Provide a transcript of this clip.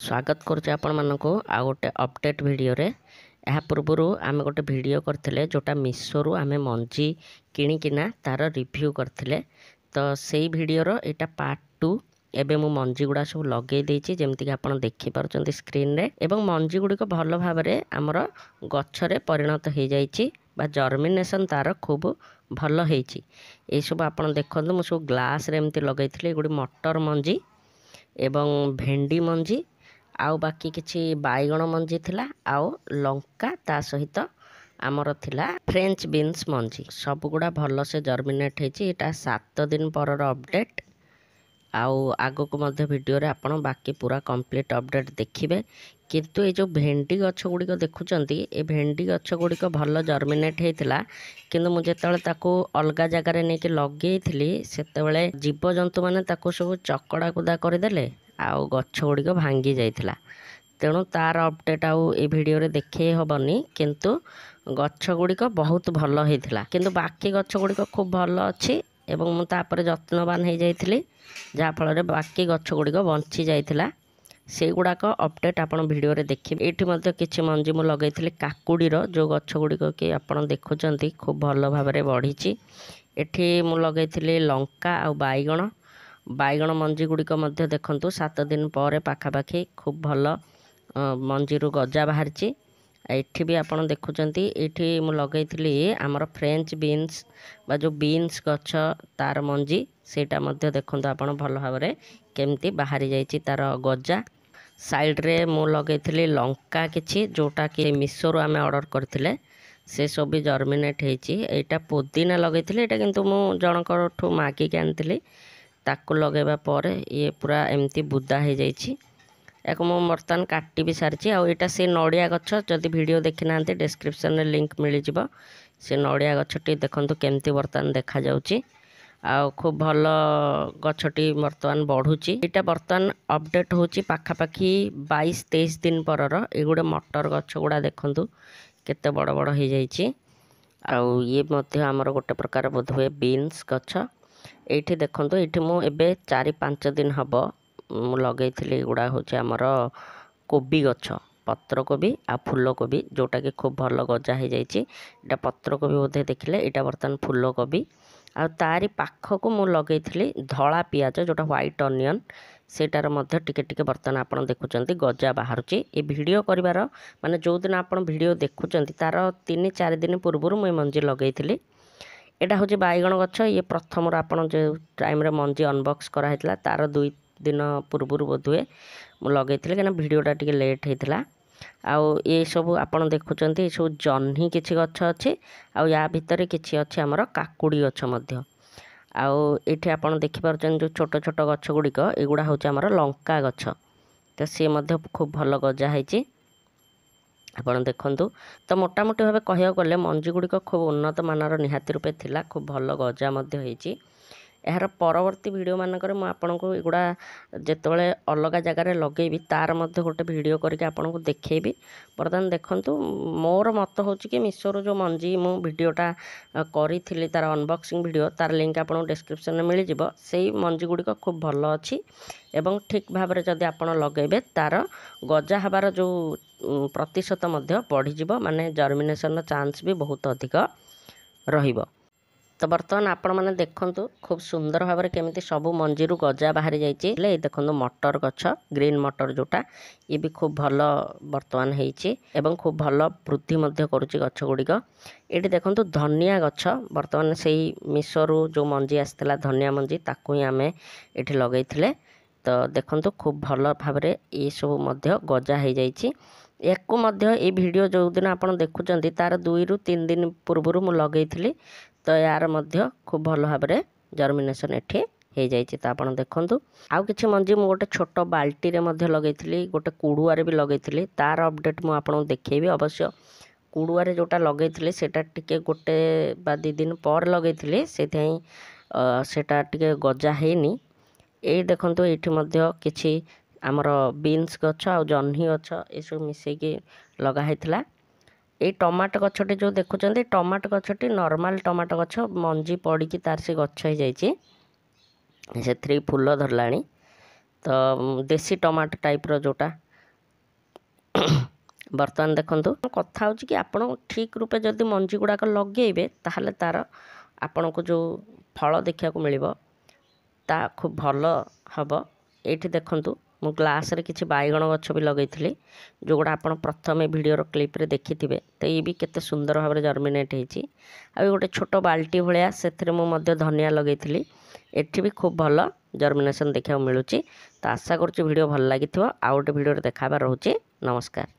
स्वागत करुचे आपण मानक आ गोटे अपडेट वीडियो रे। यह पूर्वर आम गोटे वीडियो करथिले जोटा मिशो रु आम मंजी किणिकिना तार रिव्यू करथिले। तो सेही वीडियो रो एटा पार्ट 2। एबे मु मंजी गुड़ा सब लगे देछि जेमति कि आपण देखि पारुचंती स्क्रीन रे। एवं मंजी गुडी को भल भाबरे हमर गछरे परिणत हो जाइछि बा जर्मिनेशन तार खूब भल हेछि। ए सब आपण देखंतु मु सब ग्लास रे एमति लगैथिले। गुडी मटर मंजी एवं भेंडी मंजी आउ बाकी किछि बाइगण मंजी थिला आउ लंका ता सहित आमर थिला फ्रेंच बीन्स मंजी। सब गुड़ा भल से जर्मिनेट हेछि। एटा 7 दिन परर अपडेट। आउ आगो को मध्य वीडियो रे आपण बाकी पूरा कंप्लीट अपडेट देखिबे। किंतु ए जो भेंडी गछ गुडी को देखुचंती ए भेंडी गछ गुडी को भल जर्मिनेट हेतिला। किंतु मु जेतले ताको अलगा जगह रे नेकी लगेइथिली सेतेबेले जीव जंतु माने ताको सब चकड़ा कुदा करदेले आउ गछ गुडी को भांगी जाइथिला। तेणु तार अपडेट आउ ए वीडियो रे देखे हबनी। किंतु गछ गुडी को बहुत भल हेतिला। किंतु बाकी गछ गुडी को खूब भल अछि एवं मु तापर जत्नवान हे जाइथिली जहा फल रे बाकी गछ गुडी को बंची जाइथिला। से गुड़ाक अपडेट आपण वीडियो रे देखिबे। एठी मध्ये किछि मंजी मु लगैथिली काकुडी रो जो गछ गुडी को कि आपण देखुचंती खूब भल भाबरे बढ़िछि। एठी मु लगैथिली लंका आ बाइगण मंजी गुडी को मध्य देखंतु 7 दिन पर पाखापाखी खूब भल मंजी रु गजा बाहरछि। एठी भी आपण देखुचंती एठी मु लगैथिली हमर फ्रेंच बीन्स बा जो बीन्स गछ तार मंजी सेटा मध्य देखंतु आपण भल भाबरे केमती बाहरी जाइछि तार गजा। साइड रे मु लगैथिली लंका किछि जोटा कि मिशो रु आमे ऑर्डर करथिले से सब भी जर्मिनेट हेछि। एटा पुदीना लगैथिली। एटा किंतु मु जनकर ठु मागी के आनथिली ताकू लगेबा पर ये पूरा एमती बुदा हे जाइछि। एको मु बर्तमान काटी भी सारिछि। आ एटा से नड़िया गछ जदि वीडियो देखि नांते डिस्क्रिप्शन रे लिंक मिलि जिवो। से नड़िया गछटी देखंतु केमती बर्तमान देखा जाउछि। आ खूब भल गछटी बर्तमान बढ़ुची। एटा बर्तमान अपडेट होची पाखापाखी 22-23 दिन परर। एगुड़े मटर गछ गुड़ा देखंतु केते बड़ बड़ हो जाइछि। आउ ये मध्य हमर गोटे प्रकार बोधवे बीन्स गछ। एठी देखंतु एठी मु एबे 4-5 दिन हबो मु लगैथिली। गुड़ा होची हमर कोबी गछ पत्र कोबी आ फूल कोबी जोटा कि खूब भल गजा हो जाइछि। एटा पत्र कोबी बोधे देखिले एटा बर्तमान फूल कोबी। आ तारी पाखक मु लगैथिली धला पियाज जोटा व्हाइट अनियन सेटार मध्य टिके टिके बर्तमान आपण देखुचंती गजा बाहरुची। ए वीडियो करिवार माने जो दिन आपण वीडियो देखुचंती तार 3-4 दिन पूर्व मु मंजी लगैथिली। एटा होची बाइगण गछ। ये प्रथम आपण जो टाइम रे मंजी अनबॉक्स करा हेतला तार 2 दिन पूर्व बोधुए मु लगैथिली केना वीडियोटा टिके लेट हेतला। आउ ये सब आपण देखुचंती सब जन्ही किछि गछ अछि आउ या भितरे किछि अछि हमर काकुडी गछ मध्य। आउ एठी आपण देखि पारुचन जो छोट छोट गछ गुडी को एगुडा होछि हमर लंका गछ। तो से मध्य खूब भल गजा हेछि आपण देखंतु। तो मोटा मोटी भाबे कहिया गले मंजी गुडी को खूब उन्नत मानर निहाती रूपे थिला खूब भल गजा मध्य हेछि। यार परवर्ती वीडियो मानकर मु आपनको एगुड़ा जेतबेले अलग जगार लगेबी तार मध्य गोटे वीडियो करके आपनको देखैबी। बर्तमान देखंतु मोर मत होछि कि मिशो रो जो मंजी मु वीडियोटा करिथिली तार अनबॉक्सिंग वीडियो तार लिंक आपनको डिस्क्रिप्शन में मिल जिवो। सेही मंजी गुडी को खूब भल अछि एवं ठीक भाबरे जदि आपण लगेबे तार गजा हबार जो प्रतिशत मध्य बढ़ी जिवो माने जर्मिनेशन चांस भी बहुत अधिक रहिबो। तो बर्तमान आपण माने देखंतु खूब सुंदर भाबरे केमिति सब मंजी रु गजा बाहरी जाइछि। ले देखंतु मटर गछ ग्रीन मटर जोटा ये भी खूब भल बर्तमान हेछि एवं खूब भल वृद्धि मध्य करूछि गछ गुडी को। एठी देखंतु धनिया गछ बर्तमान सेही मिशो रु जो मंजी आस्थिला धनिया मंजी ताकू ही आमे एठी लगैथिले। तो देखंतु खूब भल भाबरे ये सब मध्य गजा हे जाइछि। एको मध्य ए वीडियो जो दिन आपण देखुचंती तार 2-3 दिन पूर्व मु लगैथिली। तो यार मध्य खूब भल भाबरे जर्मिनेशन एठी हो जाइछि। तो आपण देखंतु आउ किछि मंजी मु गोटे छोट बाल्टी रे मध्य लगैथिली गोटे कुडुआरे भी लगैथिली तार अपडेट मु आपन देखैबी। अवश्य कुडुआरे जोटा लगैथिली सेटा टिके गोटे बा 2 दिन पर लगैथिली सेथाई सेटा टिके गजा हेनी। ए देखंतु एठी मध्य किछि हमर बीन्स गछ आ जन्ही गछ ए सब मिसै के लगा हेतला। ए टमाटो गछटी जो देखुचंती टमाटो गछटी नॉर्मल टमाटो गछ मंजी पड़ी कि तार से गछ हो जाइछि से 3 फूल धरलाणी। तो देसी टमाटो टाइप रो जोटा बर्तमान देखंतु कथा होची कि आपण ठीक रूपे जदि मंजी गुड़ाक लगेबे ताहले तार आपण को जो फल देखा मिलिबो ता खूब भल हम। ये देखंतु मु ग्लास रे किछि बाइगण गछ भी लगैथिली जोगुड़ा आपण प्रथम वीडियो क्लिप रे देखिथिबे। तो ये भी केते सुंदर भाव जर्मिनेट होईछि। आ गोटे छोट बाल्टी भलिया सेथिरे मु मध्य धनिया लगैथिली। एठी भी खूब भल जर्मिनेशन देखा मिलुछि। तो आशा करूछि वीडियो भल लागिथिबो। आ गोटे वीडियो रे देखाबा रहूछि। नमस्कार।